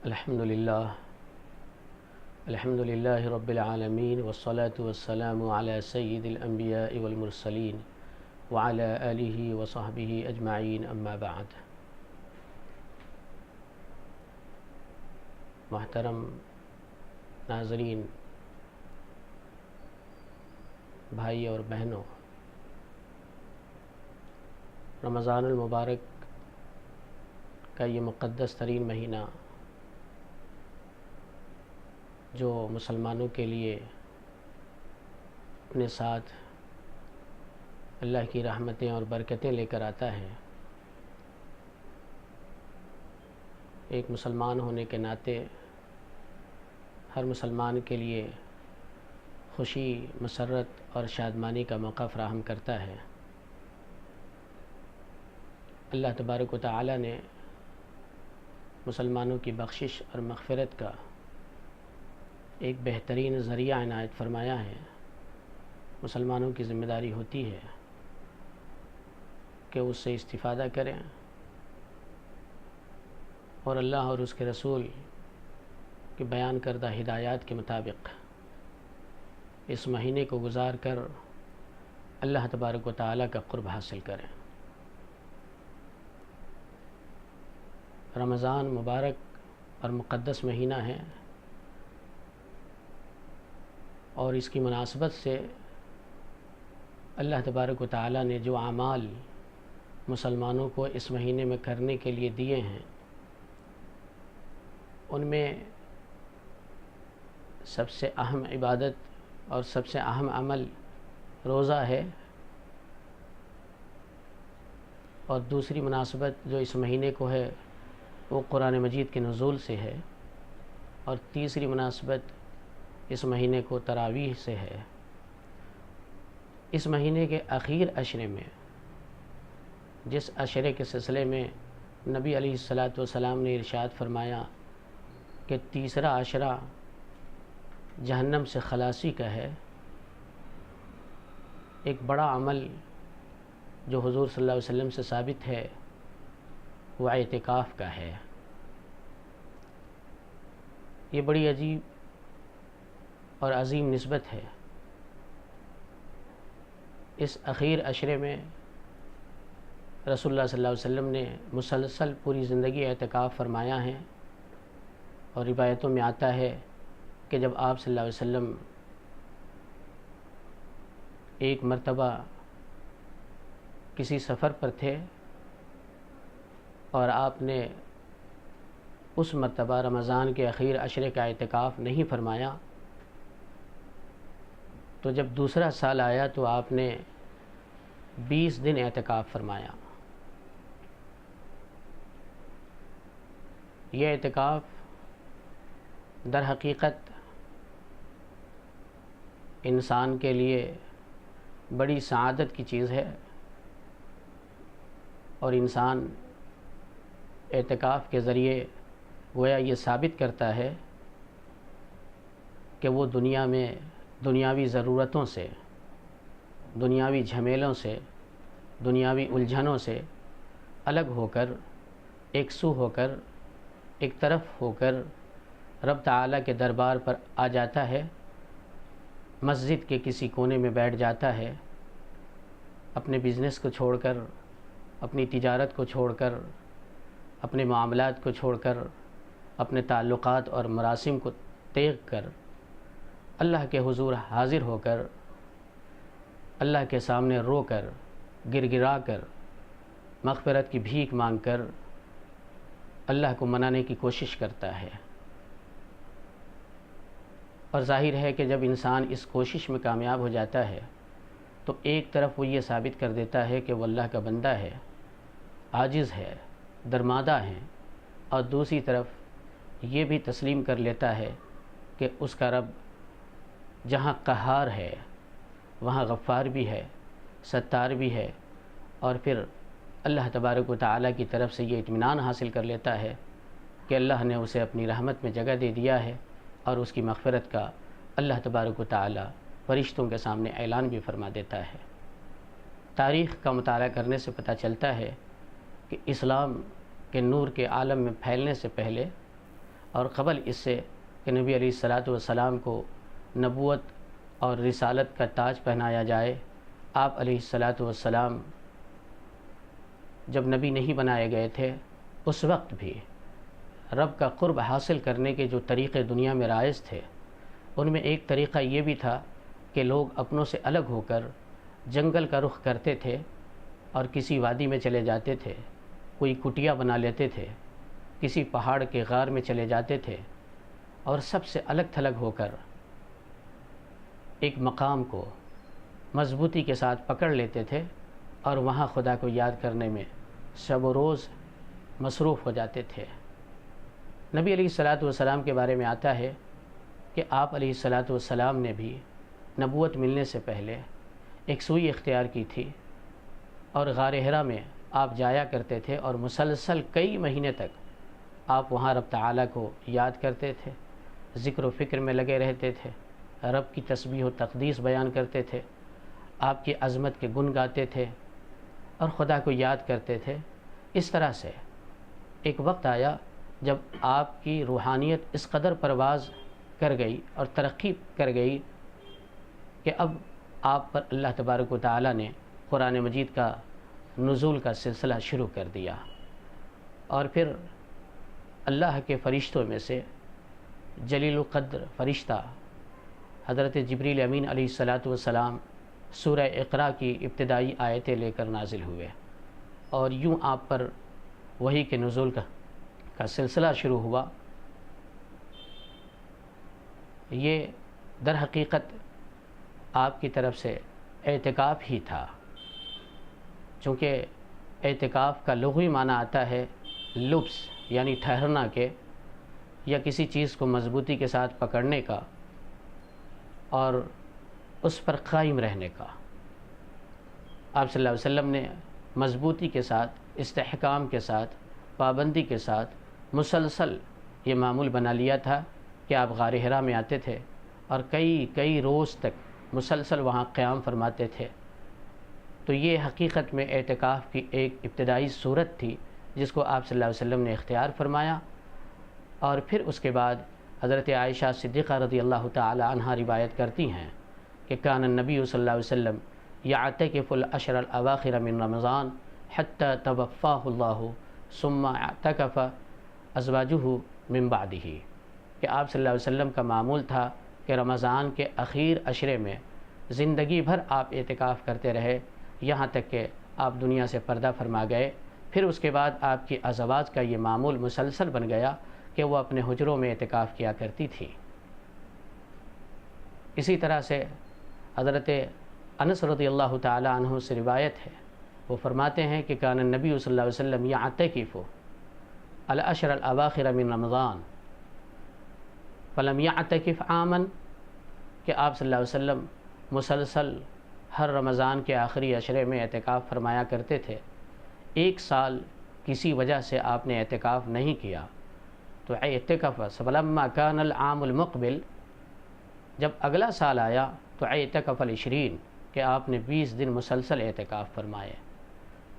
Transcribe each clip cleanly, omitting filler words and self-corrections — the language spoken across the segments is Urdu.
الحمد للہ رب العالمین والصلاة والسلام علی سید الانبیاء والمرسلین وعلی آلہ وصحبہ اجمعین اما بعد۔ محترم ناظرین، بھائی اور بہنوں، رمضان المبارک کا یہ مقدس ترین مہینہ جو مسلمانوں کے لیے اپنے ساتھ اللہ کی رحمتیں اور برکتیں لے کر آتا ہے، ایک مسلمان ہونے کے ناطے ہر مسلمان کے لیے خوشی، مسرت اور شادمانی کا موقع فراہم کرتا ہے۔ اللہ تبارک و تعالی نے مسلمانوں کی بخشش اور مغفرت کا ایک بہترین ذریعہ عنایت فرمایا ہے۔ مسلمانوں کی ذمہ داری ہوتی ہے کہ اس سے استفادہ کریں اور اللہ اور اس کے رسول کے بیان کردہ ہدایات کے مطابق اس مہینے کو گزار کر اللہ تبارک و تعالی کا قرب حاصل کریں۔ رمضان مبارک اور مقدس مہینہ ہے، اور اس کی مناسبت سے اللہ تبارک و تعالی نے جو اعمال مسلمانوں کو اس مہینے میں کرنے کے لیے دیے ہیں، ان میں سب سے اہم عبادت اور سب سے اہم عمل روزہ ہے، اور دوسری مناسبت جو اس مہینے کو ہے وہ قرآن مجید کے نزول سے ہے، اور تیسری مناسبت اس مہینے کو تراویح سے ہے۔ اس مہینے کے اخیر عشرے میں، جس عشرے کے سلسلے میں نبی علیہ الصلاۃ نے ارشاد فرمایا کہ تیسرا عشرہ جہنم سے خلاصی کا ہے، ایک بڑا عمل جو حضور صلی اللہ علیہ وسلم سے ثابت ہے وہ اعتکاف کا ہے۔ یہ بڑی عجیب اور عظیم نسبت ہے۔ اس اخیر عشرے میں رسول اللہ صلی اللہ علیہ وسلم نے مسلسل پوری زندگی اعتکاف فرمایا ہے، اور روایتوں میں آتا ہے کہ جب آپ صلی اللہ علیہ وسلم ایک مرتبہ کسی سفر پر تھے اور آپ نے اس مرتبہ رمضان کے اخیر عشرے کا اعتکاف نہیں فرمایا، تو جب دوسرا سال آیا تو آپ نے 20 دن اعتکاف فرمایا۔ یہ اعتکاف در حقیقت انسان کے لیے بڑی سعادت کی چیز ہے، اور انسان اعتکاف کے ذریعے گویا یہ ثابت کرتا ہے کہ وہ دنیا میں دنیاوی ضرورتوں سے، دنیاوی جھمیلوں سے، دنیاوی الجھنوں سے الگ ہو کر، ایک سو ہو کر، ایک طرف ہو کر رب تعالیٰ کے دربار پر آ جاتا ہے، مسجد کے کسی کونے میں بیٹھ جاتا ہے، اپنے بزنس کو چھوڑ کر، اپنی تجارت کو چھوڑ کر، اپنے معاملات کو چھوڑ کر، اپنے تعلقات اور مراسم کو تیغ کر اللہ کے حضور حاضر ہو کر، اللہ کے سامنے رو کر، گر گرا کر، مغفرت کی بھیک مانگ کر اللہ کو منانے کی کوشش کرتا ہے۔ اور ظاہر ہے کہ جب انسان اس کوشش میں کامیاب ہو جاتا ہے تو ایک طرف وہ یہ ثابت کر دیتا ہے کہ وہ اللہ کا بندہ ہے، عاجز ہے، درمادہ ہے، اور دوسری طرف یہ بھی تسلیم کر لیتا ہے کہ اس کا رب جہاں قہار ہے وہاں غفار بھی ہے، ستار بھی ہے، اور پھر اللہ تبارک و تعالیٰ کی طرف سے یہ اطمینان حاصل کر لیتا ہے کہ اللہ نے اسے اپنی رحمت میں جگہ دے دیا ہے، اور اس کی مغفرت کا اللہ تبارک و تعالیٰ فرشتوں کے سامنے اعلان بھی فرما دیتا ہے۔ تاریخ کا مطالعہ کرنے سے پتہ چلتا ہے کہ اسلام کے نور کے عالم میں پھیلنے سے پہلے اور قبل اس سے کہ نبی علیہ الصلاۃ والسلام کو نبوت اور رسالت کا تاج پہنایا جائے، آپ علیہ الصلاۃ والسلام جب نبی نہیں بنائے گئے تھے اس وقت بھی رب کا قرب حاصل کرنے کے جو طریقے دنیا میں رائج تھے، ان میں ایک طریقہ یہ بھی تھا کہ لوگ اپنوں سے الگ ہو کر جنگل کا رخ کرتے تھے اور کسی وادی میں چلے جاتے تھے، کوئی کٹیا بنا لیتے تھے، کسی پہاڑ کے غار میں چلے جاتے تھے اور سب سے الگ تھلگ ہو کر ایک مقام کو مضبوطی کے ساتھ پکڑ لیتے تھے اور وہاں خدا کو یاد کرنے میں شب و روز مصروف ہو جاتے تھے۔ نبی علیہ الصلاۃ والسلام کے بارے میں آتا ہے کہ آپ علیہ الصلاۃ والسلام نے بھی نبوت ملنے سے پہلے ایک سوئی اختیار کی تھی اور غار حرا میں آپ جایا کرتے تھے اور مسلسل کئی مہینے تک آپ وہاں رب تعالیٰ کو یاد کرتے تھے، ذکر و فکر میں لگے رہتے تھے، رب کی تسبیح و تقدیس بیان کرتے تھے، آپ کی عظمت کے گن گاتے تھے اور خدا کو یاد کرتے تھے۔ اس طرح سے ایک وقت آیا جب آپ کی روحانیت اس قدر پرواز کر گئی اور ترقی کر گئی کہ اب آپ پر اللہ تبارک و تعالیٰ نے قرآن مجید کا نزول کا سلسلہ شروع کر دیا، اور پھر اللہ کے فرشتوں میں سے جلیل القدر فرشتہ حضرت جبریل امین علیہ الصلاۃ والسلام سورہ اقرا کی ابتدائی آیتیں لے کر نازل ہوئے اور یوں آپ پر وحی کے نزول کا سلسلہ شروع ہوا۔ یہ در حقیقت آپ کی طرف سے اعتکاف ہی تھا، چونکہ اعتکاف کا لغوی معنی آتا ہے لبس، یعنی ٹھہرنا کے یا کسی چیز کو مضبوطی کے ساتھ پکڑنے کا اور اس پر قائم رہنے کا۔ آپ صلی اللہ علیہ وسلم نے مضبوطی کے ساتھ، استحکام کے ساتھ، پابندی کے ساتھ مسلسل یہ معمول بنا لیا تھا کہ آپ غار حرا میں آتے تھے اور کئی روز تک مسلسل وہاں قیام فرماتے تھے۔ تو یہ حقیقت میں اعتکاف کی ایک ابتدائی صورت تھی جس کو آپ صلی اللہ علیہ وسلم نے اختیار فرمایا، اور پھر اس کے بعد حضرت عائشہ صدیقہ رضی اللہ تعالی عنہا روایت کرتی ہیں کہ کان النبی صلی اللہ علیہ وسلم یعتکف العشر الاواخر من رمضان حتی توفاہ اللہ ثم اعتکف ازواجہ من بعدہ، کہ آپ صلی اللہ علیہ وسلم کا معمول تھا کہ رمضان کے اخیر عشرے میں زندگی بھر آپ اعتکاف کرتے رہے یہاں تک کہ آپ دنیا سے پردہ فرما گئے۔ پھر اس کے بعد آپ کی ازواج کا یہ معمول مسلسل بن گیا کہ وہ اپنے حجروں میں اعتکاف کیا کرتی تھی۔ اسی طرح سے حضرت انس رضی اللہ تعالی عنہ سے روایت ہے، وہ فرماتے ہیں کہ کان النبی صلی اللہ علیہ وسلم یعتکف العشر الاواخر من رمضان فلم یعتکف عاما، کہ آپ صلی اللہ علیہ وسلم مسلسل ہر رمضان کے آخری عشرے میں اعتکاف فرمایا کرتے تھے، ایک سال کسی وجہ سے آپ نے اعتکاف نہیں کیا تو اعتکف فلما کان العام المقبل، جب اگلا سال آیا تو اعتکف العشرین، کہ آپ نے 20 دن مسلسل اعتکاف فرمائے۔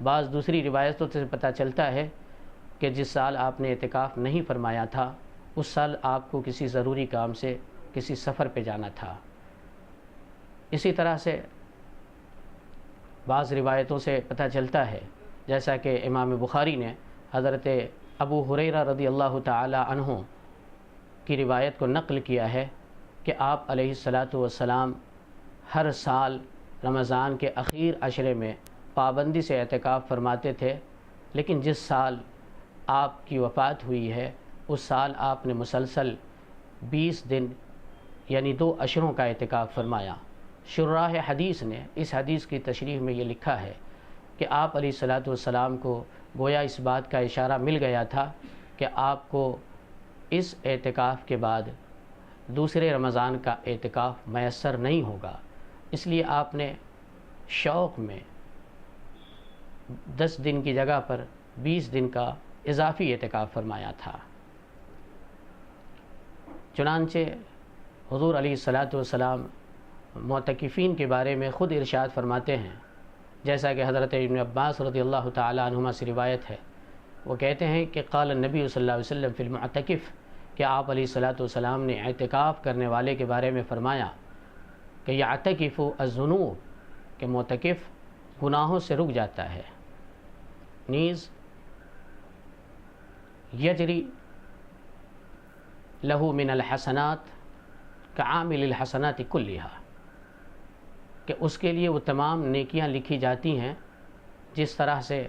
بعض دوسری روایتوں سے پتہ چلتا ہے کہ جس سال آپ نے اعتکاف نہیں فرمایا تھا اس سال آپ کو کسی ضروری کام سے کسی سفر پہ جانا تھا۔ اسی طرح سے بعض روایتوں سے پتہ چلتا ہے، جیسا کہ امام بخاری نے حضرت ابو ہریرہ رضی اللہ تعالی عنہ کی روایت کو نقل کیا ہے کہ آپ علیہ الصلاۃ والسلام ہر سال رمضان کے اخیر عشرے میں پابندی سے اعتکاف فرماتے تھے، لیکن جس سال آپ کی وفات ہوئی ہے اس سال آپ نے مسلسل 20 دن یعنی 2 عشروں کا اعتکاف فرمایا۔ شراح حدیث نے اس حدیث کی تشریح میں یہ لکھا ہے کہ آپ علیہ الصلاۃ والسلام کو گویا اس بات کا اشارہ مل گیا تھا کہ آپ کو اس اعتکاف کے بعد دوسرے رمضان کا اعتکاف میسر نہیں ہوگا، اس لیے آپ نے شوق میں 10 دن کی جگہ پر 20 دن کا اضافی اعتکاف فرمایا تھا۔ چنانچہ حضور علیہ الصلاۃ والسلام معتکفین کے بارے میں خود ارشاد فرماتے ہیں، جیسا کہ حضرت ابن عباس رضی اللہ تعالی عنہما سے روایت ہے، وہ کہتے ہیں کہ قال النبی صلی اللہ علیہ وسلم فی المعتکف، کہ کہ آپ علیہ الصلوۃ والسلام نے اعتکاف کرنے والے کے بارے میں فرمایا کہ یعتکف الذنوب، کہ معتکف گناہوں سے رک جاتا ہے، نیز یجری لہو من الحسنات کعامل الحسنات کلیہا، کہ اس کے لیے وہ تمام نیکیاں لکھی جاتی ہیں جس طرح سے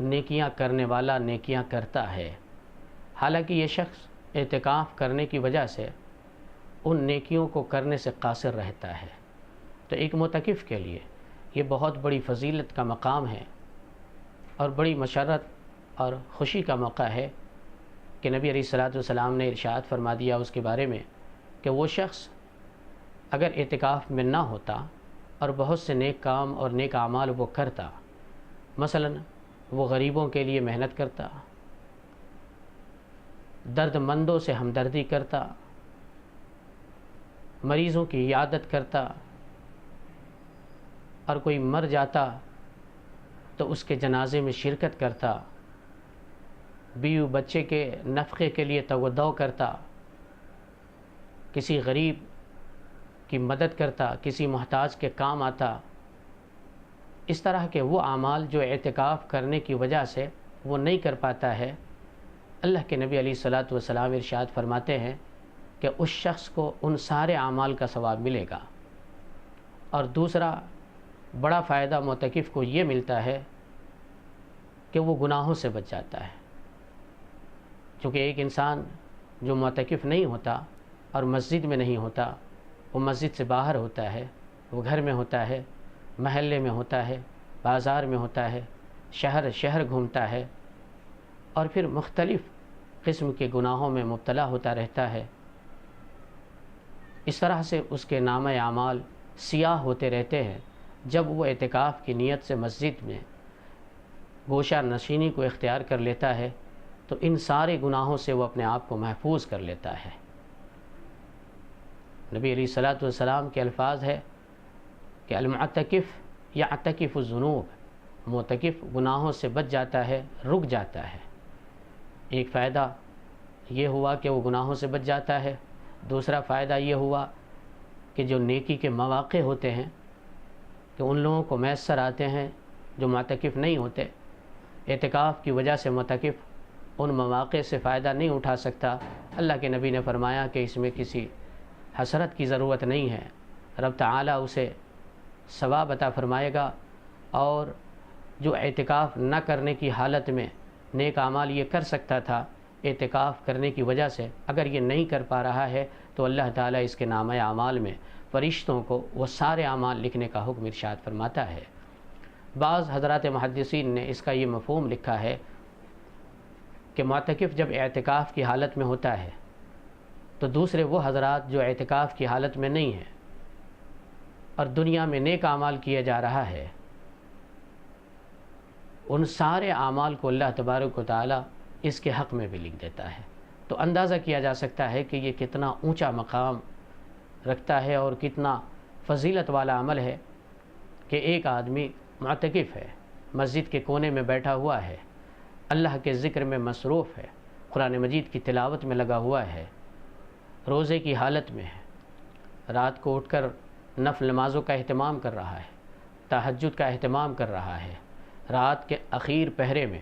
نیکیاں کرنے والا نیکیاں کرتا ہے۔ حالانکہ یہ شخص اعتکاف کرنے کی وجہ سے ان نیکیوں کو کرنے سے قاصر رہتا ہے۔ تو ایک معتکف کے لیے یہ بہت بڑی فضیلت کا مقام ہے اور بڑی مسرت اور خوشی کا موقع ہے کہ نبی علیہ الصلوۃ والسلام نے ارشاد فرما دیا اس کے بارے میں کہ وہ شخص اگر اعتکاف میں نہ ہوتا اور بہت سے نیک کام اور نیک اعمال وہ کرتا، مثلا وہ غریبوں کے لیے محنت کرتا، درد مندوں سے ہمدردی کرتا، مریضوں کی عیادت کرتا، اور کوئی مر جاتا تو اس کے جنازے میں شرکت کرتا، بیوی بچے کے نفقے کے لیے تودع کرتا، کسی غریب کی مدد کرتا، کسی محتاج کے کام آتا، اس طرح کے وہ اعمال جو اعتکاف کرنے کی وجہ سے وہ نہیں کر پاتا ہے، اللہ کے نبی علیہ الصلوۃ والسلام ارشاد فرماتے ہیں کہ اس شخص کو ان سارے اعمال کا ثواب ملے گا۔ اور دوسرا بڑا فائدہ معتکف کو یہ ملتا ہے کہ وہ گناہوں سے بچ جاتا ہے، چونکہ ایک انسان جو معتکف نہیں ہوتا اور مسجد میں نہیں ہوتا، وہ مسجد سے باہر ہوتا ہے، وہ گھر میں ہوتا ہے، محلے میں ہوتا ہے، بازار میں ہوتا ہے، شہر گھومتا ہے، اور پھر مختلف قسم کے گناہوں میں مبتلا ہوتا رہتا ہے۔ اس طرح سے اس کے نامہ اعمال سیاہ ہوتے رہتے ہیں۔ جب وہ اعتکاف کی نیت سے مسجد میں گوشہ نشینی کو اختیار کر لیتا ہے تو ان سارے گناہوں سے وہ اپنے آپ کو محفوظ کر لیتا ہے۔ نبی علیہ الصلوۃ والسلام کے الفاظ ہے کہ المعتکف یعتکف الذنوب، معتکف گناہوں سے بچ جاتا ہے، رک جاتا ہے۔ ایک فائدہ یہ ہوا کہ وہ گناہوں سے بچ جاتا ہے، دوسرا فائدہ یہ ہوا کہ جو نیکی کے مواقع ہوتے ہیں کہ ان لوگوں کو میسر آتے ہیں جو معتکف نہیں ہوتے۔ اعتکاف کی وجہ سے معتکف ان مواقع سے فائدہ نہیں اٹھا سکتا۔ اللہ کے نبی نے فرمایا کہ اس میں کسی حسرت کی ضرورت نہیں ہے، رب تعالیٰ اسے ثواب عطا فرمائے گا۔ اور جو اعتکاف نہ کرنے کی حالت میں نیک اعمال یہ کر سکتا تھا، اعتکاف کرنے کی وجہ سے اگر یہ نہیں کر پا رہا ہے تو اللہ تعالیٰ اس کے نامہ اعمال میں فرشتوں کو وہ سارے اعمال لکھنے کا حکم ارشاد فرماتا ہے۔ بعض حضرات محدثین نے اس کا یہ مفہوم لکھا ہے کہ معتکف جب اعتکاف کی حالت میں ہوتا ہے تو دوسرے وہ حضرات جو اعتکاف کی حالت میں نہیں ہیں اور دنیا میں نیک اعمال کیا جا رہا ہے، ان سارے اعمال کو اللہ تبارک و تعالی اس کے حق میں بھی لکھ دیتا ہے۔ تو اندازہ کیا جا سکتا ہے کہ یہ کتنا اونچا مقام رکھتا ہے اور کتنا فضیلت والا عمل ہے کہ ایک آدمی معتکف ہے، مسجد کے کونے میں بیٹھا ہوا ہے، اللہ کے ذکر میں مصروف ہے، قرآن مجید کی تلاوت میں لگا ہوا ہے، روزے کی حالت میں ہے، رات کو اٹھ کر نفل نمازوں کا اہتمام کر رہا ہے، تہجد کا اہتمام کر رہا ہے، رات کے اخیر پہرے میں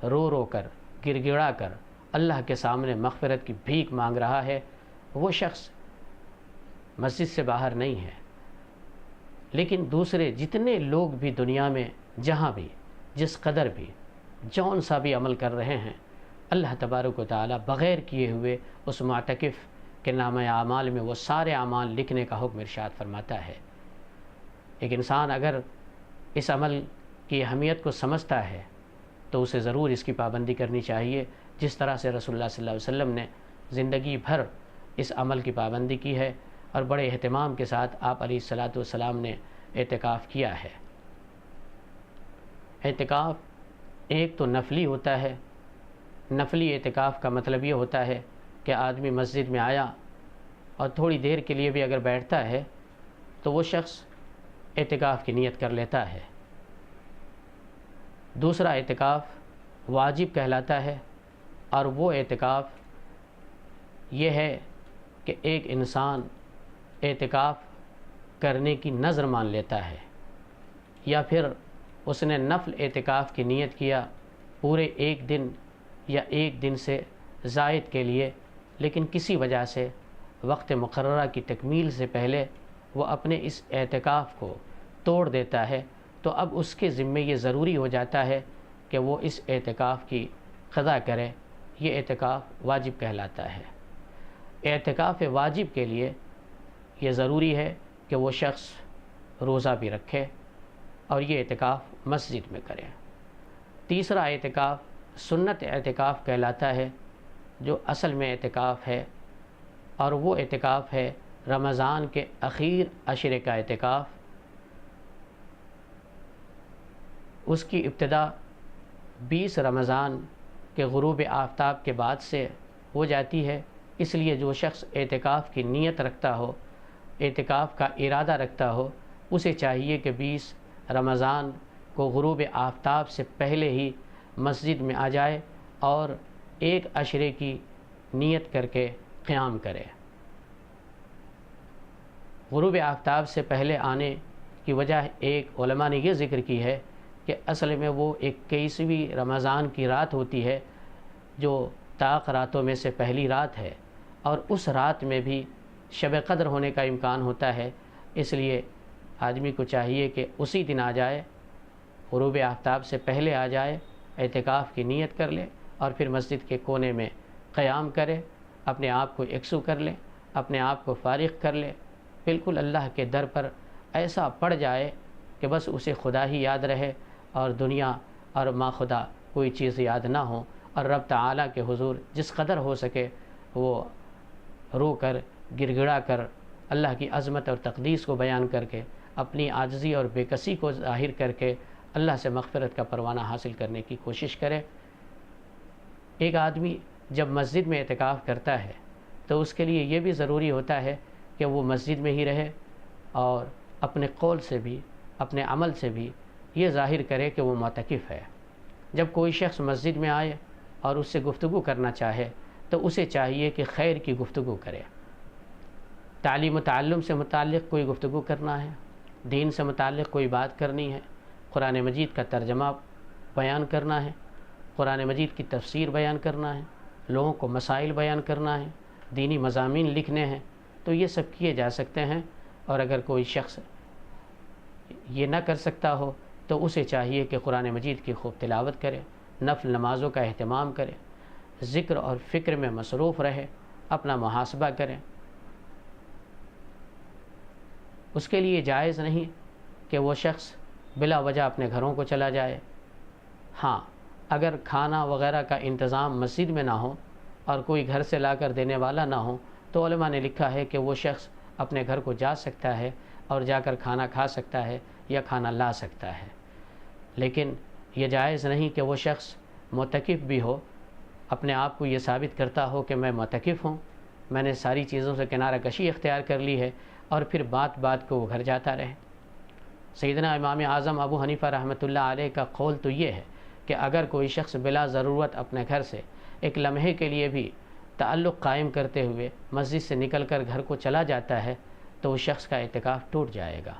رو رو کر گر گڑا کر اللہ کے سامنے مغفرت کی بھیک مانگ رہا ہے، وہ شخص مسجد سے باہر نہیں ہے۔ لیکن دوسرے جتنے لوگ بھی دنیا میں جہاں بھی جس قدر بھی جون سا بھی عمل کر رہے ہیں، اللہ تبارک و تعالی بغیر کیے ہوئے اس معتکف کے نامہ اعمال میں وہ سارے اعمال لکھنے کا حکم ارشاد فرماتا ہے۔ ایک انسان اگر اس عمل کی اہمیت کو سمجھتا ہے تو اسے ضرور اس کی پابندی کرنی چاہیے، جس طرح سے رسول اللہ صلی اللہ علیہ وسلم نے زندگی بھر اس عمل کی پابندی کی ہے اور بڑے اہتمام کے ساتھ آپ علیہ الصلوۃ والسلام نے اعتکاف کیا ہے۔ اعتکاف ایک تو نفلی ہوتا ہے۔ نفلی اعتکاف کا مطلب یہ ہوتا ہے کہ آدمی مسجد میں آیا اور تھوڑی دیر کے لیے بھی اگر بیٹھتا ہے تو وہ شخص اعتکاف کی نیت کر لیتا ہے۔ دوسرا اعتکاف واجب کہلاتا ہے، اور وہ اعتکاف یہ ہے کہ ایک انسان اعتکاف کرنے کی نظر مان لیتا ہے، یا پھر اس نے نفل اعتکاف کی نیت کیا پورے ایک دن یا ایک دن سے زائد کے لیے، لیکن کسی وجہ سے وقت مقررہ کی تکمیل سے پہلے وہ اپنے اس اعتکاف کو توڑ دیتا ہے، تو اب اس کے ذمے یہ ضروری ہو جاتا ہے کہ وہ اس اعتکاف کی قضا کرے۔ یہ اعتکاف واجب کہلاتا ہے۔ اعتکاف واجب کے لیے یہ ضروری ہے کہ وہ شخص روزہ بھی رکھے اور یہ اعتکاف مسجد میں کرے۔ تیسرا اعتکاف سنت اعتکاف کہلاتا ہے، جو اصل میں اعتکاف ہے، اور وہ اعتکاف ہے رمضان کے اخیر عشرے کا اعتکاف۔ اس کی ابتدا 20 رمضان کے غروب آفتاب کے بعد سے ہو جاتی ہے، اس لیے جو شخص اعتکاف کی نیت رکھتا ہو، اعتکاف کا ارادہ رکھتا ہو، اسے چاہیے کہ 20 رمضان کو غروب آفتاب سے پہلے ہی مسجد میں آ جائے اور ایک عشرے کی نیت کر کے قیام کرے۔ غروب آفتاب سے پہلے آنے کی وجہ ایک علماء نے یہ ذکر کی ہے کہ اصل میں وہ 21ویں رمضان کی رات ہوتی ہے، جو طاق راتوں میں سے پہلی رات ہے، اور اس رات میں بھی شب قدر ہونے کا امکان ہوتا ہے، اس لیے آدمی کو چاہیے کہ اسی دن آ جائے، غروب آفتاب سے پہلے آ جائے، اعتکاف کی نیت کر لے اور پھر مسجد کے کونے میں قیام کرے، اپنے آپ کو یکسو کر لے، اپنے آپ کو فارغ کر لے، بالکل اللہ کے در پر ایسا پڑ جائے کہ بس اسے خدا ہی یاد رہے اور دنیا اور ما خدا کوئی چیز یاد نہ ہو، اور رب تعالیٰ کے حضور جس قدر ہو سکے وہ رو کر گڑ گڑا کر اللہ کی عظمت اور تقدیس کو بیان کر کے اپنی عاجزی اور بے کسی کو ظاہر کر کے اللہ سے مغفرت کا پروانہ حاصل کرنے کی کوشش کرے۔ ایک آدمی جب مسجد میں اعتکاف کرتا ہے تو اس کے لیے یہ بھی ضروری ہوتا ہے کہ وہ مسجد میں ہی رہے اور اپنے قول سے بھی اپنے عمل سے بھی یہ ظاہر کرے کہ وہ معتکف ہے۔ جب کوئی شخص مسجد میں آئے اور اس سے گفتگو کرنا چاہے تو اسے چاہیے کہ خیر کی گفتگو کرے، تعلیم و تعلم سے متعلق کوئی گفتگو کرنا ہے، دین سے متعلق کوئی بات کرنی ہے، قرآن مجید کا ترجمہ بیان کرنا ہے، قرآن مجید کی تفسیر بیان کرنا ہے، لوگوں کو مسائل بیان کرنا ہے، دینی مضامین لکھنے ہیں، تو یہ سب کیے جا سکتے ہیں۔ اور اگر کوئی شخص یہ نہ کر سکتا ہو تو اسے چاہیے کہ قرآن مجید کی خوب تلاوت کرے، نفل نمازوں کا اہتمام کرے، ذکر اور فکر میں مصروف رہے، اپنا محاسبہ کرے۔ اس کے لیے جائز نہیں کہ وہ شخص بلا وجہ اپنے گھروں کو چلا جائے۔ ہاں، اگر کھانا وغیرہ کا انتظام مسجد میں نہ ہو اور کوئی گھر سے لا کر دینے والا نہ ہو تو علماء نے لکھا ہے کہ وہ شخص اپنے گھر کو جا سکتا ہے اور جا کر کھانا کھا سکتا ہے یا کھانا لا سکتا ہے، لیکن یہ جائز نہیں کہ وہ شخص معتکف بھی ہو، اپنے آپ کو یہ ثابت کرتا ہو کہ میں معتکف ہوں، میں نے ساری چیزوں سے کنارہ کشی اختیار کر لی ہے، اور پھر بات بات کو وہ گھر جاتا رہے۔ سیدنا امام اعظم ابو حنیفہ رحمۃ اللہ علیہ کا قول تو یہ ہے کہ اگر کوئی شخص بلا ضرورت اپنے گھر سے ایک لمحے کے لیے بھی تعلق قائم کرتے ہوئے مسجد سے نکل کر گھر کو چلا جاتا ہے تو اس شخص کا اعتکاف ٹوٹ جائے گا۔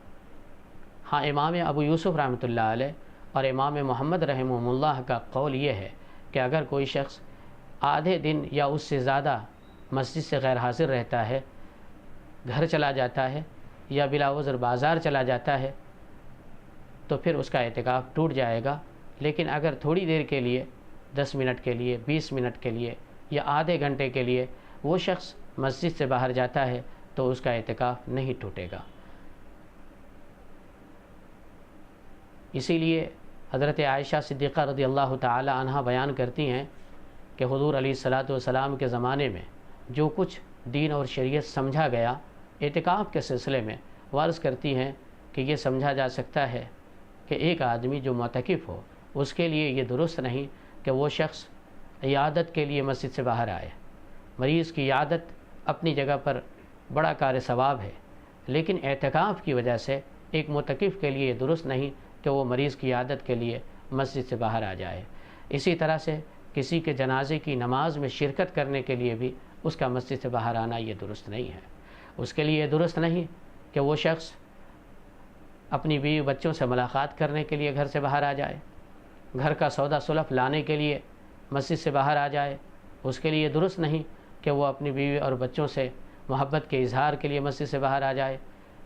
ہاں، امام ابو یوسف رحمۃ اللہ علیہ اور امام محمد رحمہ اللہ کا قول یہ ہے کہ اگر کوئی شخص آدھے دن یا اس سے زیادہ مسجد سے غیر حاضر رہتا ہے، گھر چلا جاتا ہے یا بلا عذر بازار چلا جاتا ہے تو پھر اس کا اعتکاف ٹوٹ جائے گا، لیکن اگر تھوڑی دیر کے لیے 10 منٹ کے لیے 20 منٹ کے لیے یا آدھے گھنٹے کے لیے وہ شخص مسجد سے باہر جاتا ہے تو اس کا اعتکاف نہیں ٹوٹے گا۔ اسی لیے حضرت عائشہ صدیقہ رضی اللہ تعالی عنہا بیان کرتی ہیں کہ حضور علیہ الصلاۃ والسلام کے زمانے میں جو کچھ دین اور شریعت سمجھا گیا اعتکاف کے سلسلے میں، وہ عرض کرتی ہیں کہ یہ سمجھا جا سکتا ہے کہ ایک آدمی جو معتکف ہو اس کے لیے یہ درست نہیں کہ وہ شخص عیادت کے لیے مسجد سے باہر آئے۔ مریض کی عیادت اپنی جگہ پر بڑا کار ثواب ہے، لیکن اعتکاف کی وجہ سے ایک معتکف کے لیے یہ درست نہیں کہ وہ مریض کی عیادت کے لیے مسجد سے باہر آ جائے۔ اسی طرح سے کسی کے جنازے کی نماز میں شرکت کرنے کے لیے بھی اس کا مسجد سے باہر آنا یہ درست نہیں ہے۔ اس کے لیے یہ درست نہیں کہ وہ شخص اپنی بیوی بچوں سے ملاقات کرنے کے لیے گھر سے باہر آ جائے، گھر کا سودا سلف لانے کے لیے مسجد سے باہر آ جائے۔ اس کے لیے درست نہیں کہ وہ اپنی بیوی اور بچوں سے محبت کے اظہار کے لیے مسجد سے باہر آ جائے۔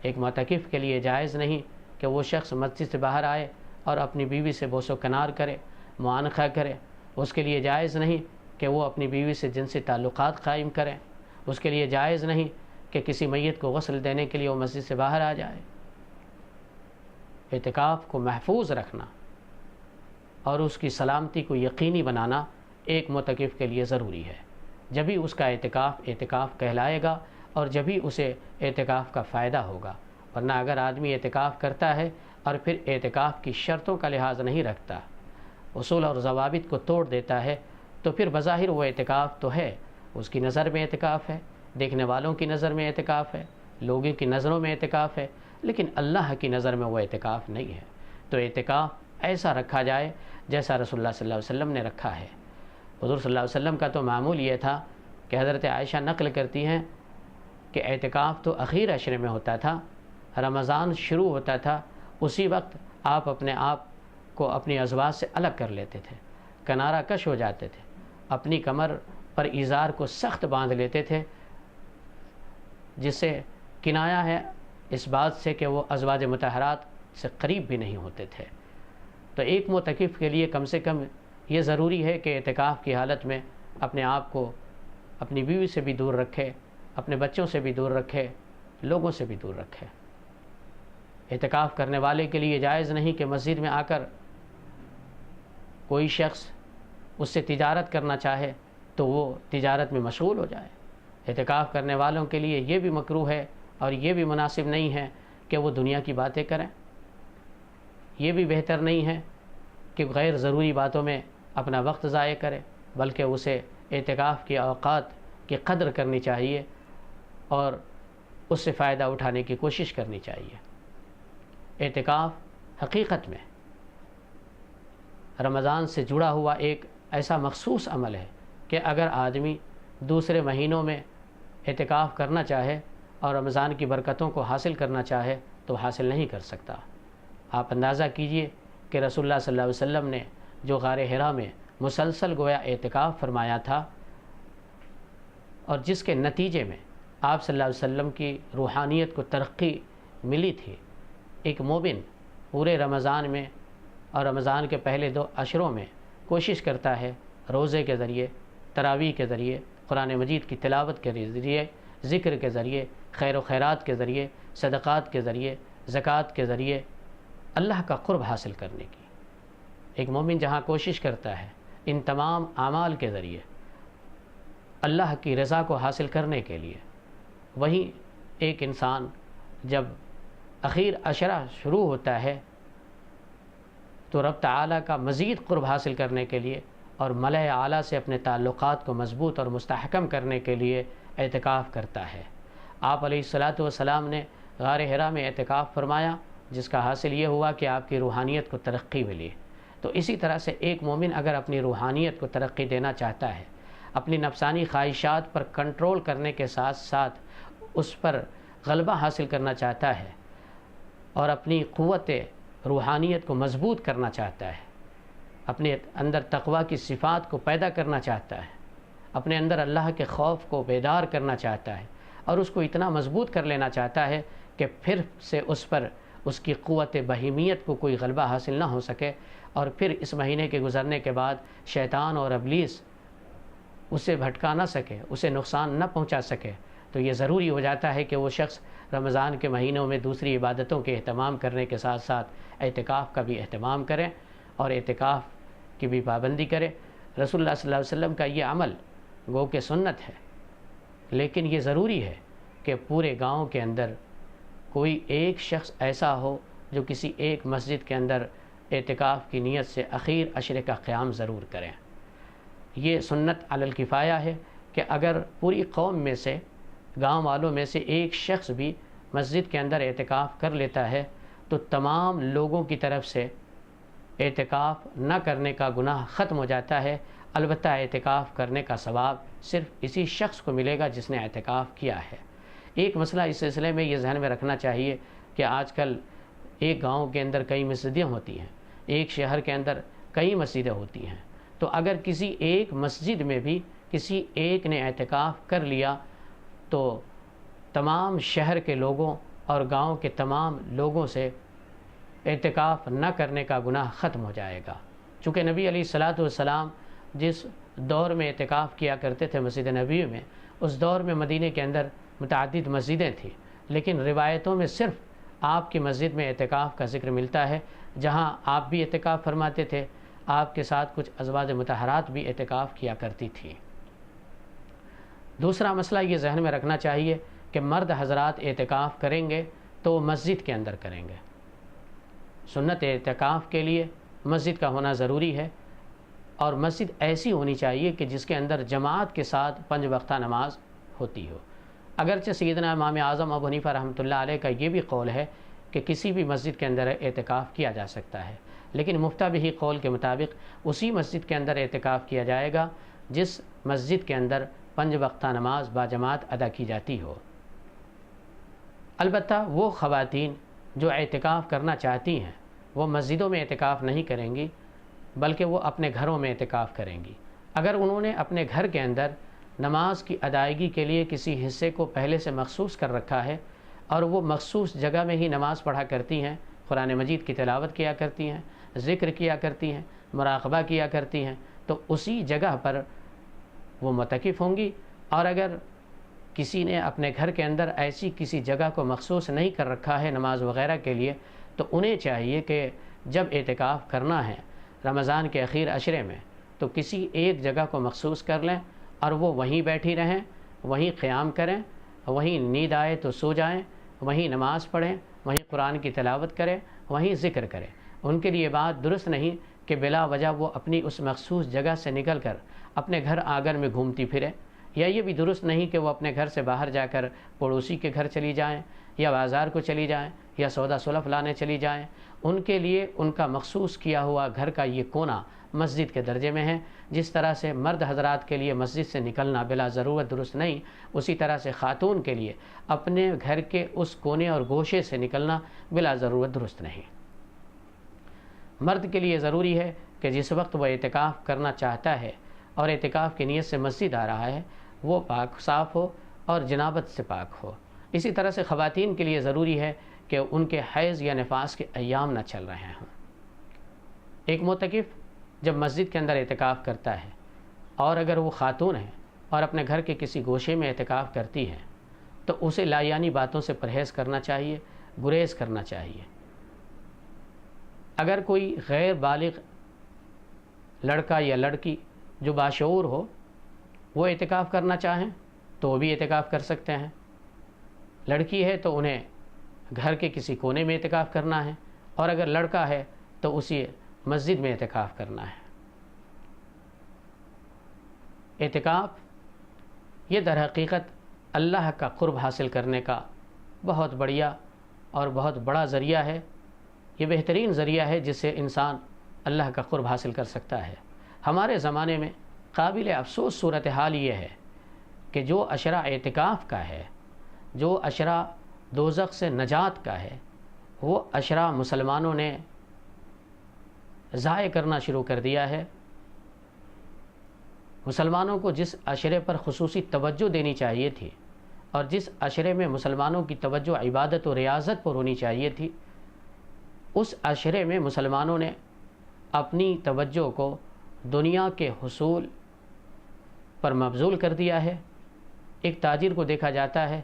ایک معتکف کے لیے جائز نہیں کہ وہ شخص مسجد سے باہر آئے اور اپنی بیوی سے بوس و کنار کرے، معانقہ کرے۔ اس کے لیے جائز نہیں کہ وہ اپنی بیوی سے جنسی تعلقات قائم کریں۔ اس کے لیے جائز نہیں کہ کسی میت کو غسل دینے کے لیے وہ مسجد سے باہر آ جائے۔ اعتکاف کو محفوظ رکھنا اور اس کی سلامتی کو یقینی بنانا ایک معتکف کے لیے ضروری ہے، جبھی اس کا اعتکاف کہلائے گا اور جبھی اسے اعتکاف کا فائدہ ہوگا۔ ورنہ اگر آدمی اعتکاف کرتا ہے اور پھر اعتکاف کی شرطوں کا لحاظ نہیں رکھتا، اصول اور ضوابط کو توڑ دیتا ہے، تو پھر بظاہر وہ اعتکاف تو ہے، اس کی نظر میں اعتکاف ہے، دیکھنے والوں کی نظر میں اعتکاف ہے، لوگوں کی نظروں میں اعتکاف ہے، لیکن اللہ کی نظر میں وہ اعتکاف نہیں ہے۔ تو اعتکاف ایسا رکھا جائے جیسا رسول اللہ صلی اللہ علیہ وسلم نے رکھا ہے۔ حضور صلی اللہ علیہ وسلم کا تو معمول یہ تھا کہ حضرت عائشہ نقل کرتی ہیں کہ اعتکاف تو اخیر عشرے میں ہوتا تھا، رمضان شروع ہوتا تھا، اسی وقت آپ اپنے آپ کو اپنی ازواج سے الگ کر لیتے تھے، کنارہ کش ہو جاتے تھے، اپنی کمر پر ازار کو سخت باندھ لیتے تھے، جس سے کنایا ہے اس بات سے کہ وہ ازواج مطہرات سے قریب بھی نہیں ہوتے تھے۔ تو ایک معتکف کے لیے کم سے کم یہ ضروری ہے کہ اعتکاف کی حالت میں اپنے آپ کو اپنی بیوی سے بھی دور رکھے، اپنے بچوں سے بھی دور رکھے، لوگوں سے بھی دور رکھے۔ اعتکاف کرنے والے کے لیے جائز نہیں کہ مسجد میں آ کر کوئی شخص اس سے تجارت کرنا چاہے تو وہ تجارت میں مشغول ہو جائے۔ اعتکاف کرنے والوں کے لیے یہ بھی مکروہ ہے اور یہ بھی مناسب نہیں ہے کہ وہ دنیا کی باتیں کریں۔ یہ بھی بہتر نہیں ہے کہ غیر ضروری باتوں میں اپنا وقت ضائع کرے، بلکہ اسے اعتکاف کے اوقات کی قدر کرنی چاہیے اور اس سے فائدہ اٹھانے کی کوشش کرنی چاہیے۔ اعتکاف حقیقت میں رمضان سے جڑا ہوا ایک ایسا مخصوص عمل ہے کہ اگر آدمی دوسرے مہینوں میں اعتکاف کرنا چاہے اور رمضان کی برکتوں کو حاصل کرنا چاہے تو حاصل نہیں کر سکتا۔ آپ اندازہ کیجئے کہ رسول اللہ صلی اللہ علیہ وسلم نے جو غار حرا میں مسلسل گویا اعتکاف فرمایا تھا اور جس کے نتیجے میں آپ صلی اللہ علیہ وسلم کی روحانیت کو ترقی ملی تھی، ایک مومن پورے رمضان میں اور رمضان کے پہلے 2 عشروں میں کوشش کرتا ہے روزے کے ذریعے، تراویح کے ذریعے، قرآن مجید کی تلاوت کے ذریعے، ذکر کے ذریعے، خیر و خیرات کے ذریعے، صدقات کے ذریعے، زکوٰۃ کے ذریعے اللہ کا قرب حاصل کرنے کی۔ ایک مومن جہاں کوشش کرتا ہے ان تمام اعمال کے ذریعے اللہ کی رضا کو حاصل کرنے کے لیے، وہیں ایک انسان جب اخیر عشرہ شروع ہوتا ہے تو رب تعالیٰ کا مزید قرب حاصل کرنے کے لیے اور ملأ اعلیٰ سے اپنے تعلقات کو مضبوط اور مستحکم کرنے کے لیے اعتکاف کرتا ہے۔ آپ علیہ الصلاۃ والسلام نے غار حرا میں اعتکاف فرمایا، جس کا حاصل یہ ہوا کہ آپ کی روحانیت کو ترقی ملی۔ تو اسی طرح سے ایک مومن اگر اپنی روحانیت کو ترقی دینا چاہتا ہے، اپنی نفسانی خواہشات پر کنٹرول کرنے کے ساتھ ساتھ اس پر غلبہ حاصل کرنا چاہتا ہے اور اپنی قوت روحانیت کو مضبوط کرنا چاہتا ہے، اپنے اندر تقویٰ کی صفات کو پیدا کرنا چاہتا ہے، اپنے اندر اللہ کے خوف کو بیدار کرنا چاہتا ہے اور اس کو اتنا مضبوط کر لینا چاہتا ہے کہ پھر سے اس پر اس کی قوت بہیمیت کو کوئی غلبہ حاصل نہ ہو سکے، اور پھر اس مہینے کے گزرنے کے بعد شیطان اور ابلیس اسے بھٹکا نہ سکے، اسے نقصان نہ پہنچا سکے، تو یہ ضروری ہو جاتا ہے کہ وہ شخص رمضان کے مہینوں میں دوسری عبادتوں کے اہتمام کرنے کے ساتھ ساتھ اعتکاف کا بھی اہتمام کریں اور اعتکاف کی بھی پابندی کرے۔ رسول اللہ صلی اللہ علیہ وسلم کا یہ عمل گو کہ سنت ہے، لیکن یہ ضروری ہے کہ پورے گاؤں کے اندر کوئی ایک شخص ایسا ہو جو کسی ایک مسجد کے اندر اعتکاف کی نیت سے اخیر عشرے کا قیام ضرور کریں۔ یہ سنت علی الکفایہ ہے کہ اگر پوری قوم میں سے، گاؤں والوں میں سے ایک شخص بھی مسجد کے اندر اعتکاف کر لیتا ہے تو تمام لوگوں کی طرف سے اعتکاف نہ کرنے کا گناہ ختم ہو جاتا ہے البتہ اعتکاف کرنے کا ثواب صرف اسی شخص کو ملے گا جس نے اعتکاف کیا ہے۔ ایک مسئلہ اس سلسلے میں یہ ذہن میں رکھنا چاہیے کہ آج کل ایک گاؤں کے اندر کئی مسجدیں ہوتی ہیں، ایک شہر کے اندر کئی مسجدیں ہوتی ہیں، تو اگر کسی ایک مسجد میں بھی کسی ایک نے اعتکاف کر لیا تو تمام شہر کے لوگوں اور گاؤں کے تمام لوگوں سے اعتکاف نہ کرنے کا گناہ ختم ہو جائے گا۔ چونکہ نبی علیہ الصلاۃ والسلام جس دور میں اعتکاف کیا کرتے تھے مسجد نبوی میں، اس دور میں مدینہ کے اندر متعدد مسجدیں تھیں، لیکن روایتوں میں صرف آپ کی مسجد میں اعتکاف کا ذکر ملتا ہے، جہاں آپ بھی اعتکاف فرماتے تھے، آپ کے ساتھ کچھ ازواج مطہرات بھی اعتکاف کیا کرتی تھیں۔ دوسرا مسئلہ یہ ذہن میں رکھنا چاہیے کہ مرد حضرات اعتکاف کریں گے تو وہ مسجد کے اندر کریں گے۔ سنت اعتکاف کے لیے مسجد کا ہونا ضروری ہے، اور مسجد ایسی ہونی چاہیے کہ جس کے اندر جماعت کے ساتھ 5 وقتہ نماز ہوتی ہو۔ اگرچہ سیدنا امام اعظم ابو حنیفہ رحمۃ اللہ علیہ کا یہ بھی قول ہے کہ کسی بھی مسجد کے اندر اعتکاف کیا جا سکتا ہے، لیکن مفتہ بہی قول کے مطابق اسی مسجد کے اندر اعتکاف کیا جائے گا جس مسجد کے اندر 5 وقتہ نماز باجماعت ادا کی جاتی ہو۔ البتہ وہ خواتین جو اعتکاف کرنا چاہتی ہیں وہ مسجدوں میں اعتکاف نہیں کریں گی، بلکہ وہ اپنے گھروں میں اعتکاف کریں گی۔ اگر انہوں نے اپنے گھر کے اندر نماز کی ادائیگی کے لیے کسی حصے کو پہلے سے مخصوص کر رکھا ہے اور وہ مخصوص جگہ میں ہی نماز پڑھا کرتی ہیں، قرآن مجید کی تلاوت کیا کرتی ہیں، ذکر کیا کرتی ہیں، مراقبہ کیا کرتی ہیں، تو اسی جگہ پر وہ معتکف ہوں گی۔ اور اگر کسی نے اپنے گھر کے اندر ایسی کسی جگہ کو مخصوص نہیں کر رکھا ہے نماز وغیرہ کے لیے، تو انہیں چاہیے کہ جب اعتکاف کرنا ہے رمضان کے اخیر عشرے میں تو کسی ایک جگہ کو مخصوص کر لیں اور وہ وہیں بیٹھی رہیں، وہیں قیام کریں، وہیں نیند آئے تو سو جائیں، وہیں نماز پڑھیں، وہیں قرآن کی تلاوت کریں، وہیں ذکر کریں۔ ان کے لیے بات درست نہیں کہ بلا وجہ وہ اپنی اس مخصوص جگہ سے نکل کر اپنے گھر آنگن میں گھومتی پھریں، یا یہ بھی درست نہیں کہ وہ اپنے گھر سے باہر جا کر پڑوسی کے گھر چلی جائیں یا بازار کو چلی جائیں یا سودا سلف لانے چلی جائیں۔ ان کے لیے ان کا مخصوص کیا ہوا گھر کا یہ کونا مسجد کے درجے میں ہے۔ جس طرح سے مرد حضرات کے لیے مسجد سے نکلنا بلا ضرورت درست نہیں، اسی طرح سے خاتون کے لیے اپنے گھر کے اس کونے اور گوشے سے نکلنا بلا ضرورت درست نہیں۔ مرد کے لیے ضروری ہے کہ جس وقت وہ اعتکاف کرنا چاہتا ہے اور اعتکاف کی نیت سے مسجد آ رہا ہے وہ پاک صاف ہو اور جنابت سے پاک ہو۔ اسی طرح سے خواتین کے لیے ضروری ہے کہ ان کے حیض یا نفاس کے ایام نہ چل رہے ہوں۔ ایک معتکف جب مسجد کے اندر اعتکاف کرتا ہے اور اگر وہ خاتون ہے اور اپنے گھر کے کسی گوشے میں اعتکاف کرتی ہے تو اسے لایانی باتوں سے پرہیز کرنا چاہیے، گریز کرنا چاہیے۔ اگر کوئی غیر بالغ لڑکا یا لڑکی جو باشعور ہو وہ اعتکاف کرنا چاہیں تو وہ بھی اعتکاف کر سکتے ہیں۔ لڑکی ہے تو انہیں گھر کے کسی کونے میں اعتکاف کرنا ہے، اور اگر لڑکا ہے تو اسی مسجد میں اعتکاف کرنا ہے۔ اعتکاف یہ در حقیقت اللہ کا قرب حاصل کرنے کا بہت بڑھیا اور بہت بڑا ذریعہ ہے۔ یہ بہترین ذریعہ ہے جس سے انسان اللہ کا قرب حاصل کر سکتا ہے۔ ہمارے زمانے میں قابل افسوس صورتحال یہ ہے کہ جو عشرہ اعتکاف کا ہے، جو عشرہ دوزخ سے نجات کا ہے، وہ عشرہ مسلمانوں نے ضائع کرنا شروع کر دیا ہے۔ مسلمانوں کو جس عشرے پر خصوصی توجہ دینی چاہیے تھی اور جس عشرے میں مسلمانوں کی توجہ عبادت و ریاضت پر ہونی چاہیے تھی، اس عشرے میں مسلمانوں نے اپنی توجہ کو دنیا کے حصول پر مبذول کر دیا ہے۔ ایک تاجر کو دیکھا جاتا ہے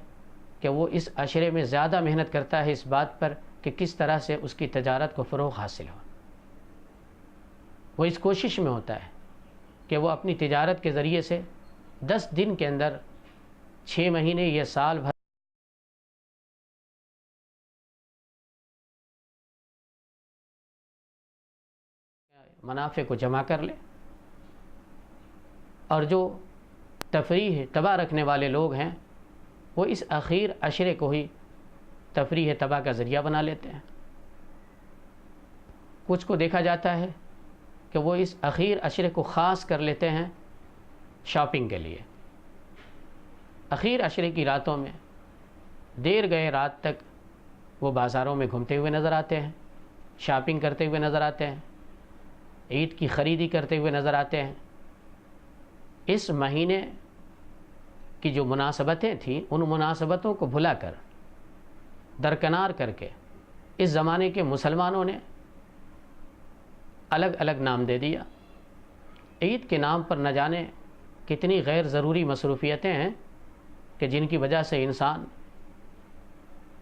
کہ وہ اس عشرے میں زیادہ محنت کرتا ہے اس بات پر کہ کس طرح سے اس کی تجارت کو فروغ حاصل ہو۔ وہ اس کوشش میں ہوتا ہے کہ وہ اپنی تجارت کے ذریعے سے 10 دن کے اندر 6 مہینے یا سال بھر منافع کو جمع کر لے، اور جو تفریح تباہ رکھنے والے لوگ ہیں وہ اس اخیر عشرے کو ہی تفریح تباہ کا ذریعہ بنا لیتے ہیں۔ کچھ کو دیکھا جاتا ہے کہ وہ اس اخیر عشرے کو خاص کر لیتے ہیں شاپنگ کے لیے۔ اخیر عشرے کی راتوں میں دیر گئے رات تک وہ بازاروں میں گھومتے ہوئے نظر آتے ہیں، شاپنگ کرتے ہوئے نظر آتے ہیں، عید کی خریدی کرتے ہوئے نظر آتے ہیں۔ اس مہینے کی جو مناسبتیں تھیں ان مناسبتوں کو بھلا کر، درکنار کر کے اس زمانے کے مسلمانوں نے الگ الگ نام دے دیا۔ عید کے نام پر نہ جانے کتنی غیر ضروری مصروفیتیں ہیں کہ جن کی وجہ سے انسان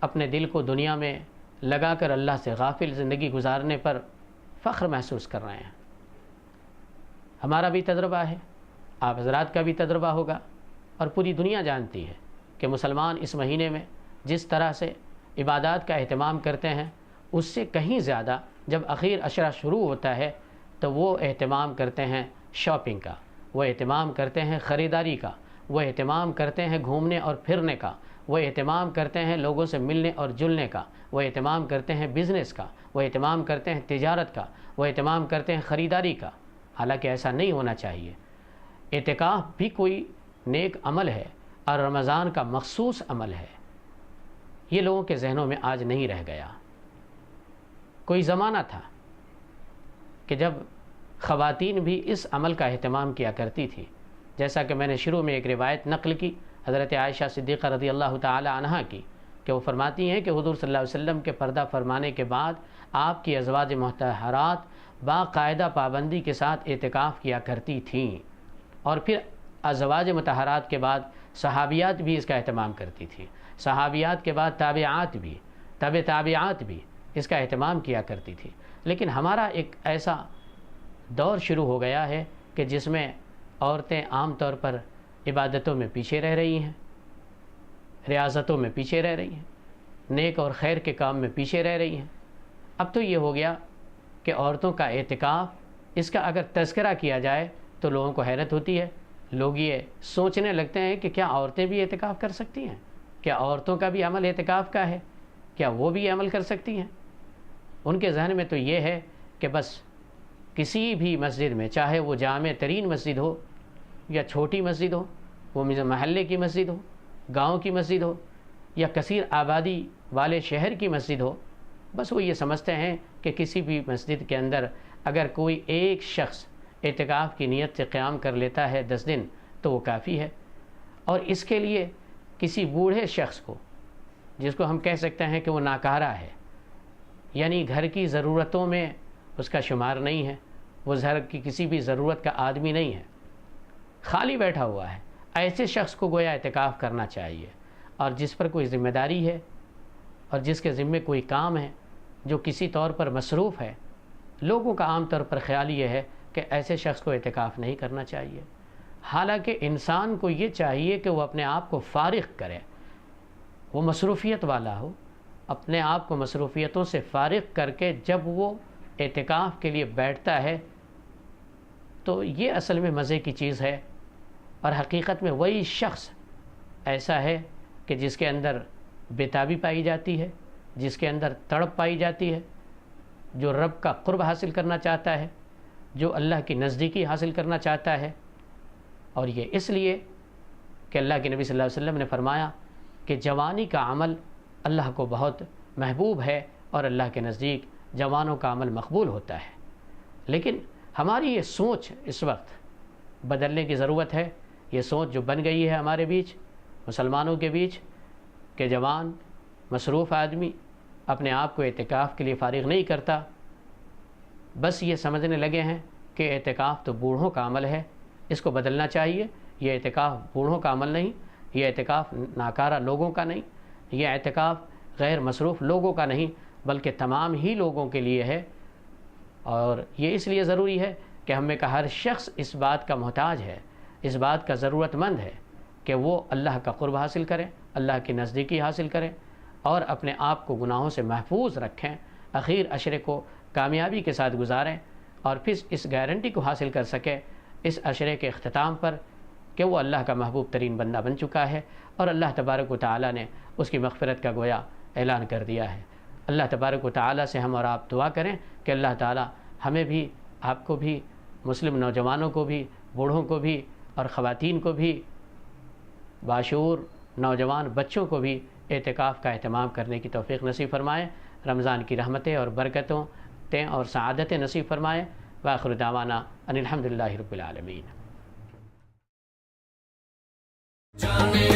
اپنے دل کو دنیا میں لگا کر اللہ سے غافل زندگی گزارنے پر فخر محسوس کر رہے ہیں۔ ہمارا بھی تجربہ ہے، آپ حضرات کا بھی تجربہ ہوگا، اور پوری دنیا جانتی ہے کہ مسلمان اس مہینے میں جس طرح سے عبادات کا اہتمام کرتے ہیں اس سے کہیں زیادہ جب اخیر عشرہ شروع ہوتا ہے تو وہ اہتمام کرتے ہیں شاپنگ کا، وہ اہتمام کرتے ہیں خریداری کا، وہ اہتمام کرتے ہیں گھومنے اور پھرنے کا، وہ اہتمام کرتے ہیں لوگوں سے ملنے اور جلنے کا، وہ اہتمام کرتے ہیں بزنس کا، وہ اہتمام کرتے ہیں تجارت کا، وہ اہتمام کرتے ہیں خریداری کا۔ حالانکہ ایسا نہیں ہونا چاہیے۔ اعتکاف بھی کوئی نیک عمل ہے اور رمضان کا مخصوص عمل ہے، یہ لوگوں کے ذہنوں میں آج نہیں رہ گیا۔ کوئی زمانہ تھا کہ جب خواتین بھی اس عمل کا اہتمام کیا کرتی تھی، جیسا کہ میں نے شروع میں ایک روایت نقل کی حضرت عائشہ صدیقہ رضی اللہ تعالی عنہا کی، کہ وہ فرماتی ہیں کہ حضور صلی اللہ علیہ وسلم کے پردہ فرمانے کے بعد آپ کی ازواج مطہرات باقاعدہ پابندی کے ساتھ اعتکاف کیا کرتی تھیں، اور پھر ازواج مطہرات کے بعد صحابیات بھی اس کا اہتمام کرتی تھیں، صحابیات کے بعد تابعات بھی، تابعات بھی اس کا اہتمام کیا کرتی تھی۔ لیکن ہمارا ایک ایسا دور شروع ہو گیا ہے کہ جس میں عورتیں عام طور پر عبادتوں میں پیچھے رہ رہی ہیں، ریاضتوں میں پیچھے رہ رہی ہیں، نیک اور خیر کے کام میں پیچھے رہ رہی ہیں۔ اب تو یہ ہو گیا کہ عورتوں کا اعتکاف، اس کا اگر تذکرہ کیا جائے تو لوگوں کو حیرت ہوتی ہے، لوگ یہ سوچنے لگتے ہیں کہ کیا عورتیں بھی اعتکاف کر سکتی ہیں؟ کیا عورتوں کا بھی عمل اعتکاف کا ہے؟ کیا وہ بھی عمل کر سکتی ہیں؟ ان کے ذہن میں تو یہ ہے کہ بس کسی بھی مسجد میں، چاہے وہ جامع ترین مسجد ہو یا چھوٹی مسجد ہو، وہ محلے کی مسجد ہو، گاؤں کی مسجد ہو یا کثیر آبادی والے شہر کی مسجد ہو، بس وہ یہ سمجھتے ہیں کہ کسی بھی مسجد کے اندر اگر کوئی ایک شخص اعتکاف کی نیت سے قیام کر لیتا ہے 10 دن تو وہ کافی ہے۔ اور اس کے لیے کسی بوڑھے شخص کو، جس کو ہم کہہ سکتے ہیں کہ وہ ناکارہ ہے، یعنی گھر کی ضرورتوں میں اس کا شمار نہیں ہے، وہ گھر کی کسی بھی ضرورت کا آدمی نہیں ہے، خالی بیٹھا ہوا ہے، ایسے شخص کو گویا اعتکاف کرنا چاہیے۔ اور جس پر کوئی ذمہ داری ہے اور جس کے ذمے کوئی کام ہے، جو کسی طور پر مصروف ہے، لوگوں کا عام طور پر خیال یہ ہے کہ ایسے شخص کو اعتکاف نہیں کرنا چاہیے۔ حالانکہ انسان کو یہ چاہیے کہ وہ اپنے آپ کو فارغ کرے، وہ مصروفیت والا ہو، اپنے آپ کو مصروفیتوں سے فارغ کر کے جب وہ اعتکاف کے لیے بیٹھتا ہے تو یہ اصل میں مزے کی چیز ہے۔ اور حقیقت میں وہی شخص ایسا ہے کہ جس کے اندر بےتابی پائی جاتی ہے، جس کے اندر تڑپ پائی جاتی ہے، جو رب کا قرب حاصل کرنا چاہتا ہے، جو اللہ کی نزدیکی حاصل کرنا چاہتا ہے۔ اور یہ اس لیے کہ اللہ کے نبی صلی اللہ علیہ وسلم نے فرمایا کہ جوانی کا عمل اللہ کو بہت محبوب ہے اور اللہ کے نزدیک جوانوں کا عمل مقبول ہوتا ہے۔ لیکن ہماری یہ سوچ اس وقت بدلنے کی ضرورت ہے۔ یہ سوچ جو بن گئی ہے ہمارے بیچ، مسلمانوں کے بیچ، کہ جوان مصروف آدمی اپنے آپ کو اعتکاف کے لیے فارغ نہیں کرتا، بس یہ سمجھنے لگے ہیں کہ اعتکاف تو بوڑھوں کا عمل ہے، اس کو بدلنا چاہیے۔ یہ اعتکاف بوڑھوں کا عمل نہیں، یہ اعتکاف ناکارہ لوگوں کا نہیں، یہ اعتکاف غیر مصروف لوگوں کا نہیں، بلکہ تمام ہی لوگوں کے لیے ہے۔ اور یہ اس لیے ضروری ہے کہ ہم میں کا ہر شخص اس بات کا محتاج ہے، اس بات کا ضرورت مند ہے کہ وہ اللہ کا قرب حاصل کریں، اللہ کی نزدیکی حاصل کریں اور اپنے آپ کو گناہوں سے محفوظ رکھیں، اخیر عشرے کو کامیابی کے ساتھ گزاریں، اور پھر اس گارنٹی کو حاصل کر سکیں اس عشرے کے اختتام پر کہ وہ اللہ کا محبوب ترین بندہ بن چکا ہے، اور اللہ تبارک و تعالی نے اس کی مغفرت کا گویا اعلان کر دیا ہے۔ اللہ تبارک و تعالی سے ہم اور آپ دعا کریں کہ اللہ تعالی ہمیں بھی آپ کو بھی، مسلم نوجوانوں کو بھی، بوڑھوں کو بھی اور خواتین کو بھی، باشعور نوجوان بچوں کو بھی اعتکاف کا اہتمام کرنے کی توفیق نصیب فرمائے، رمضان کی رحمتیں اور برکتوں اور سعادتیں نصیب فرمائے۔ وآخر دعوانا ان الحمدللہ رب العالمین۔